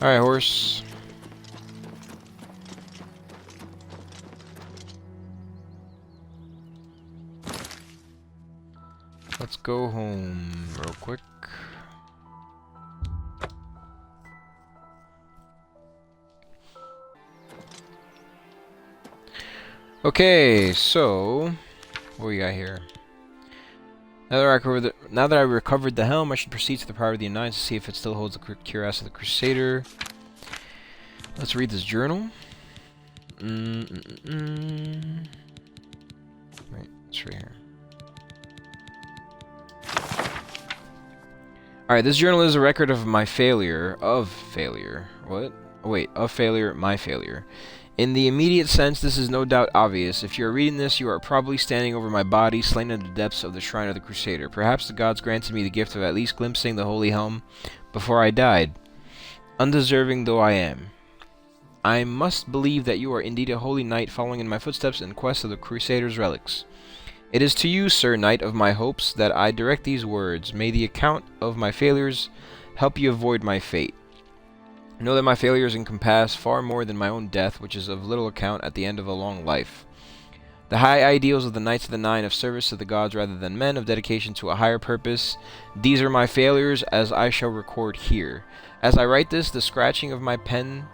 Alright, horse. Let's go home real quick. Okay, so what we got here? Now that I recovered the helm, I should proceed to the Priory of the United to see if it still holds the Cuirass of the Crusader. Let's read this journal. Right, it's right here. Alright, this journal is a record of my failure. Of failure. What? Wait, of failure, my failure. In the immediate sense, this is no doubt obvious. If you are reading this, you are probably standing over my body, slain in the depths of the Shrine of the Crusader. Perhaps the gods granted me the gift of at least glimpsing the Holy Helm before I died, undeserving though I am. I must believe that you are indeed a holy knight following in my footsteps in quest of the Crusader's relics. It is to you, Sir Knight of my hopes, that I direct these words. May the account of my failures help you avoid my fate. Know that my failures encompass far more than my own death, which is of little account at the end of a long life. The high ideals of the Knights of the Nine, of service to the gods rather than men, of dedication to a higher purpose, these are my failures, as I shall record here. As I write this, the scratching of my pen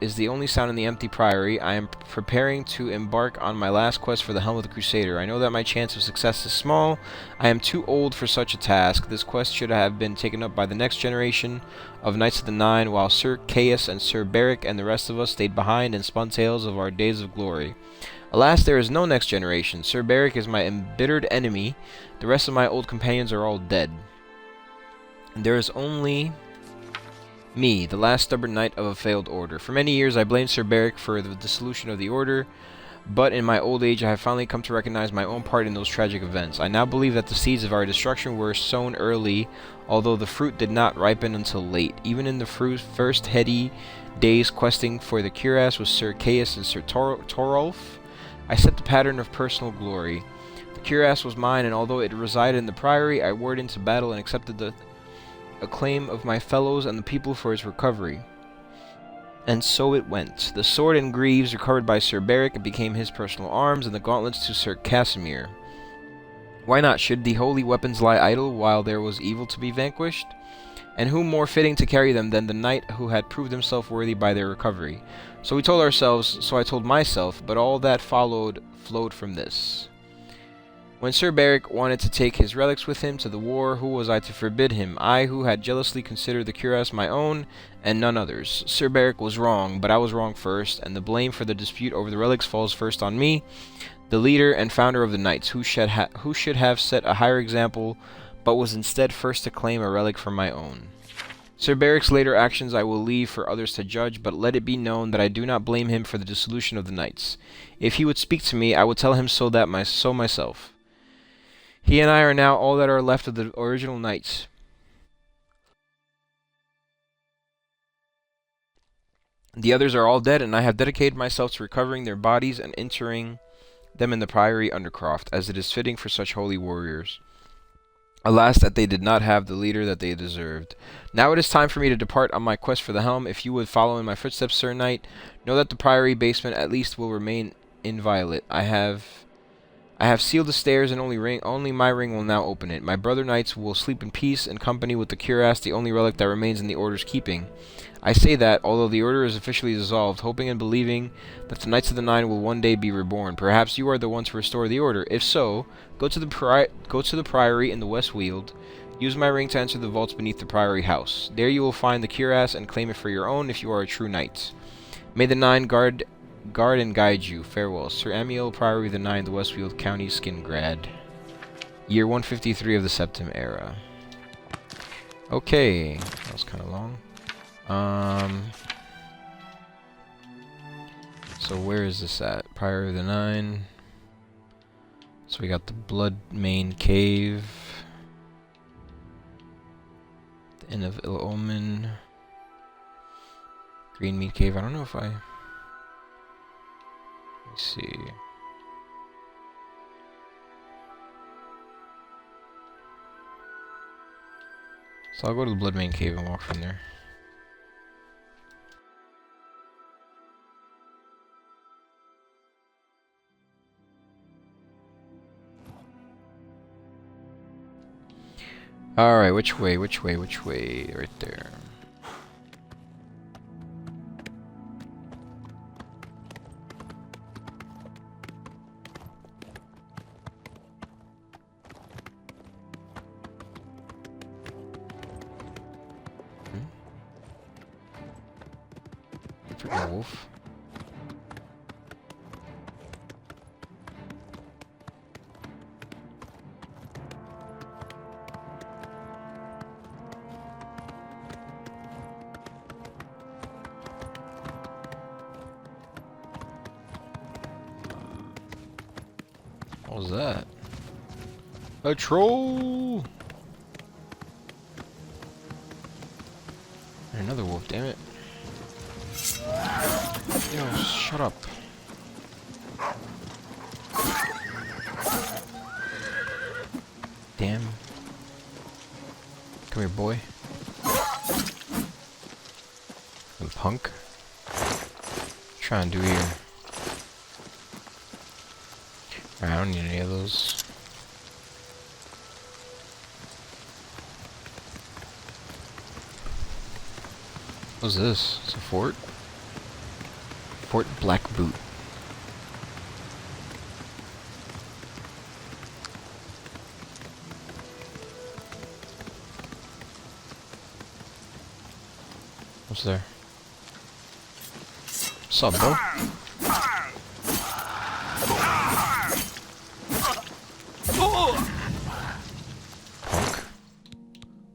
is the only sound in the empty priory. I am preparing to embark on my last quest for the Helm of the Crusader. I know that my chance of success is small. I am too old for such a task. This quest should have been taken up by the next generation of Knights of the Nine, while Sir Caius and Sir Beric and the rest of us stayed behind and spun tales of our days of glory. Alas, there is no next generation. Sir Beric is my embittered enemy. The rest of my old companions are all dead. There is only me, the last stubborn knight of a failed order. For many years I blamed Sir Beric for the dissolution of the order, but in my old age I have finally come to recognize my own part in those tragic events. I now believe that the seeds of our destruction were sown early, although the fruit did not ripen until late. Even in the first heady days questing for the Cuirass with Sir Caius and Sir Torolf, I set the pattern of personal glory. The Cuirass was mine, and although it resided in the Priory, I warred into battle and accepted the acclaim of my fellows and the people for its recovery. And so it went. The sword and greaves recovered by Sir Beric became his personal arms, and the gauntlets to Sir Casimir. Why not? Should the holy weapons lie idle while there was evil to be vanquished? And who more fitting to carry them than the knight who had proved himself worthy by their recovery? So we told ourselves, so I told myself, but all that flowed from this. When Sir Beric wanted to take his relics with him to the war, who was I to forbid him? I, who had jealously considered the Cuirass my own, and none others. Sir Beric was wrong, but I was wrong first, and the blame for the dispute over the relics falls first on me, the leader and founder of the Knights, who should have set a higher example, but was instead first to claim a relic for my own. Sir Beric's later actions I will leave for others to judge, but let it be known that I do not blame him for the dissolution of the Knights. If he would speak to me, I would tell him so myself. He and I are now all that are left of the original Knights. The others are all dead, and I have dedicated myself to recovering their bodies and interring them in the Priory Undercroft, as it is fitting for such holy warriors. Alas, that they did not have the leader that they deserved. Now it is time for me to depart on my quest for the helm. If you would follow in my footsteps, Sir Knight, know that the Priory basement at least will remain inviolate. I have sealed the stairs, and only my ring will now open it. My brother knights will sleep in peace in company with the Cuirass, the only relic that remains in the Order's keeping. I say that, although the Order is officially dissolved, hoping and believing that the Knights of the Nine will one day be reborn. Perhaps you are the one to restore the Order. If so, go to the Priory in the West Weald. Use my ring to enter the vaults beneath the Priory house. There you will find the Cuirass and claim it for your own if you are a true knight. May the Nine guard and guide you. Farewell. Sir Amiel, Priory of the Nine, the Westfield County, Skingrad. Year 153 of the Septim era. Okay. That was kind of long. So where is this at? Priory of the Nine. So we got the Blood Mane Cave. The Inn of Ill Omen. Green Meat Cave. I don't know if I... Let's see. So I'll go to the Bloodmane Cave and walk from there. Alright, which way, which way, which way? Right there. Freaking wolf. What was that? A troll! And another wolf, damn it. Yo, shut up. Damn. Come here, boy. You punk. Trying to do here. I don't need any of those. What's this? It's a fort? Fort Black Boot. What's there? What's up, bro? Punk.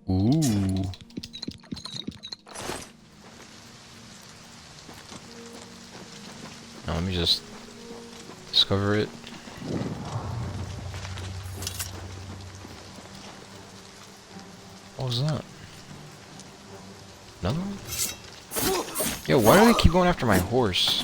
Ooh. Now let me just discover it. What was that? Another one? Yo, why do they keep going after my horse?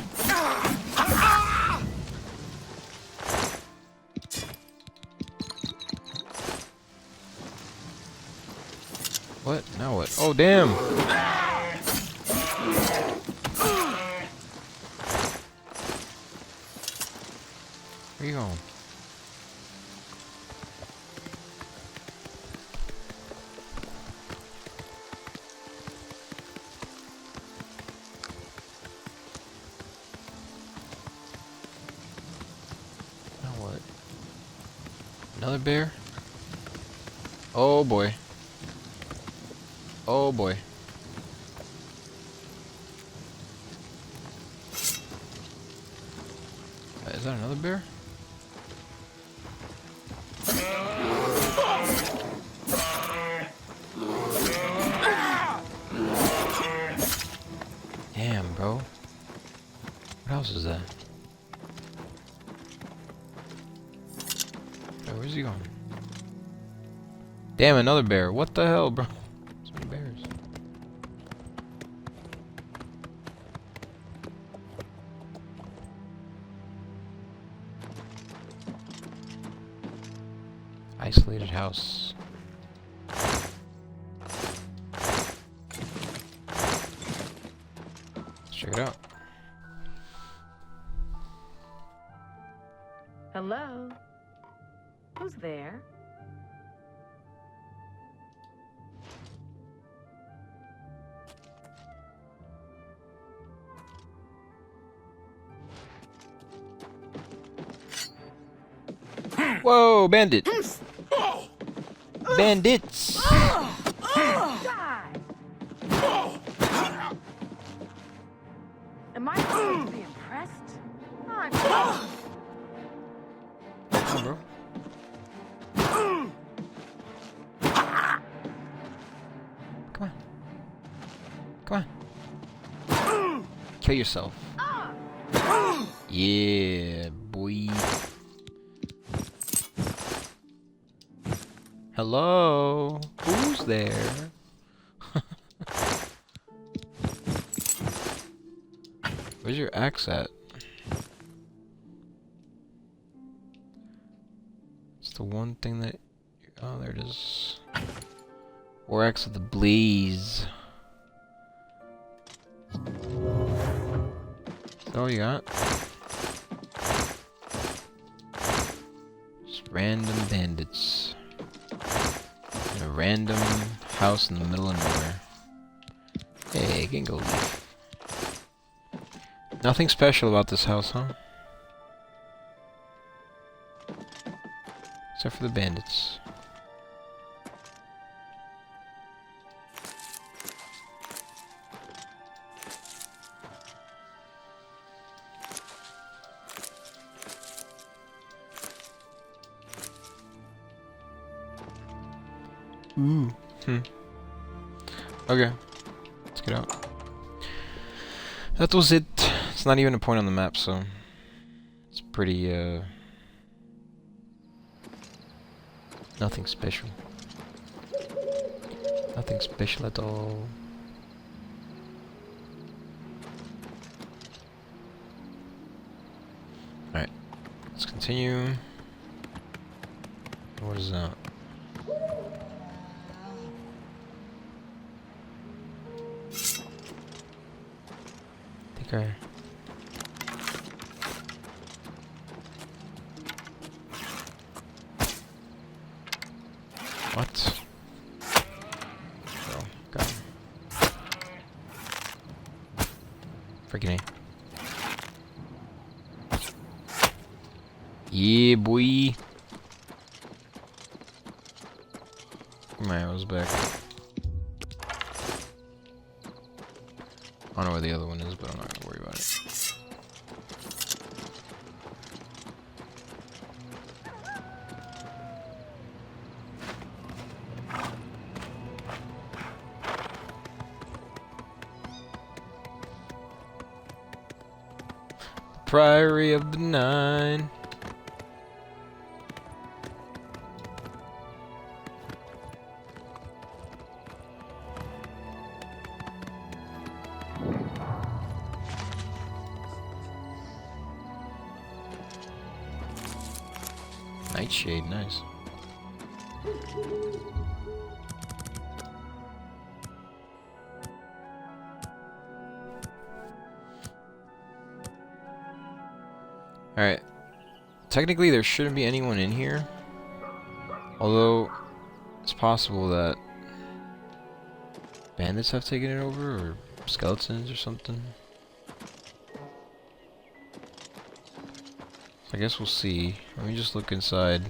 What? Now what? Oh, damn! Where you going? Now what? Another bear? Oh boy. Oh boy. Is that another bear? Damn, bro. What else is that? Hey, where's he going? Damn, another bear. What the hell, bro? So many bears. Isolated house. Let's check it out. Hello? Who's there? Whoa, bandit! Bandits! Am I supposed to be impressed? I'm Come on, bro. Come on. Come on. Kill yourself. Yeah, boy. Hello? Who's there? Where's your axe at? It's the one thing that... Oh, there it is. Orax of the Blaze. Is that all you got? Just random bandits. In a random house in the middle of nowhere. Hey, Gingo Leaf. Nothing special about this house, huh? Except for the bandits. Ooh. Okay. Let's get out. That was it. It's not even a point on the map, so it's pretty, nothing special. Nothing special at all. Alright. Let's continue. What is that? Okay. What? Oh, God. Freaking A. Yeah, boy. My arrows back. I don't know where the other one is, but I'm not gonna worry about it. Priory of the Nine. Nightshade, nice. Alright. Technically, there shouldn't be anyone in here. Although, it's possible that bandits have taken it over, or skeletons or something. I guess we'll see. Let me just look inside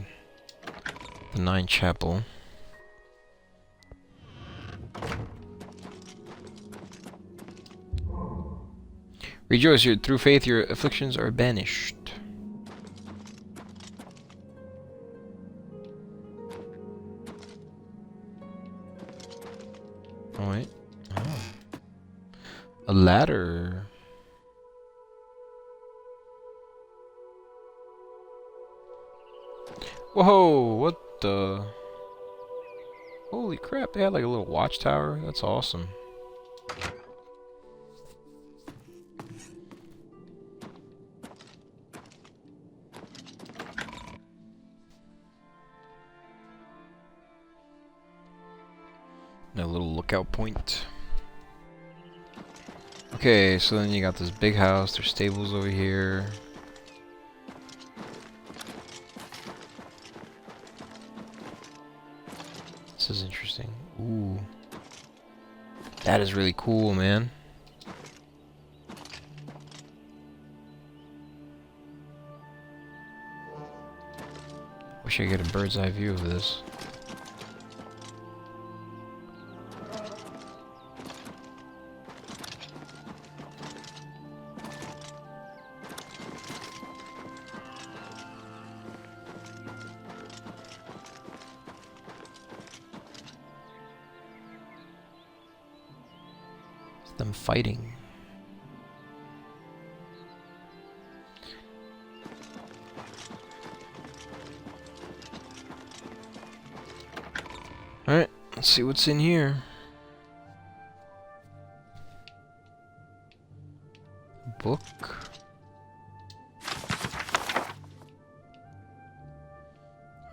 the Nine Chapel. Rejoice, through faith your afflictions are banished. Oh wait. Oh. A ladder. Whoa, what the? Holy crap, they had like a little watchtower? That's awesome. And a little lookout point. Okay, so then you got this big house, there's stables over here. This is interesting. Ooh. That is really cool, man. Wish I could get a bird's eye view of this. Them fighting. Alright, let's see what's in here. Book.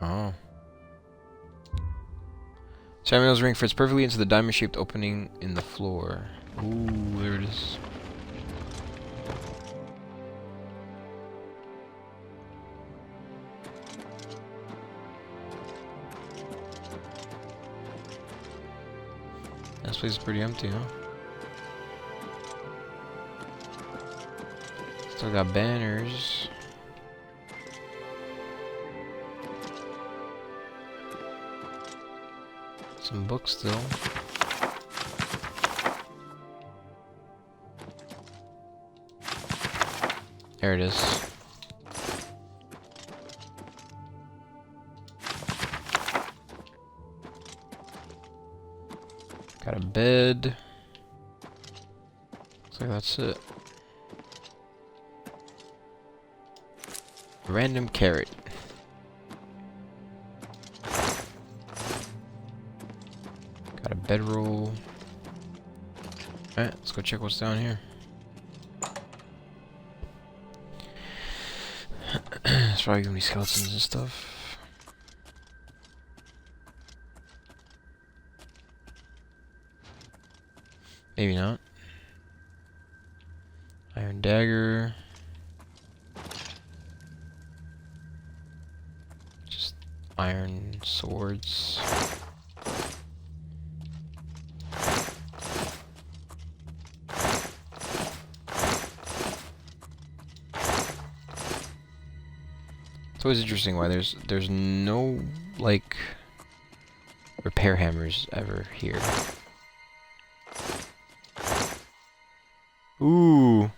Oh. Samuel's ring fits perfectly into the diamond-shaped opening in the floor. Ooh, there it is. This place is pretty empty, huh? Still got banners. Some books still. There it is. Got a bed. Looks like that's it. Random carrot. Got a bedroll. Alright, let's go check what's down here. There's probably gonna be skeletons and stuff. Maybe not. Iron dagger. Just iron swords. It's always interesting why there's no like repair hammers ever here. Ooh.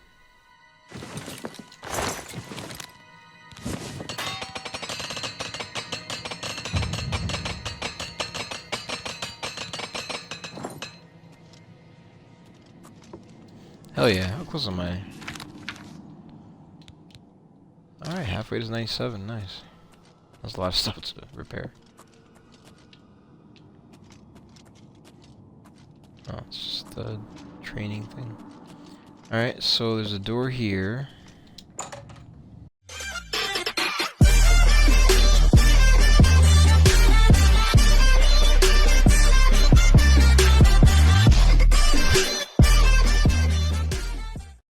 Hell yeah, how close am I? Alright, halfway to 97, nice. That's a lot of stuff to repair. Oh, it's just a training thing. Alright, so there's a door here.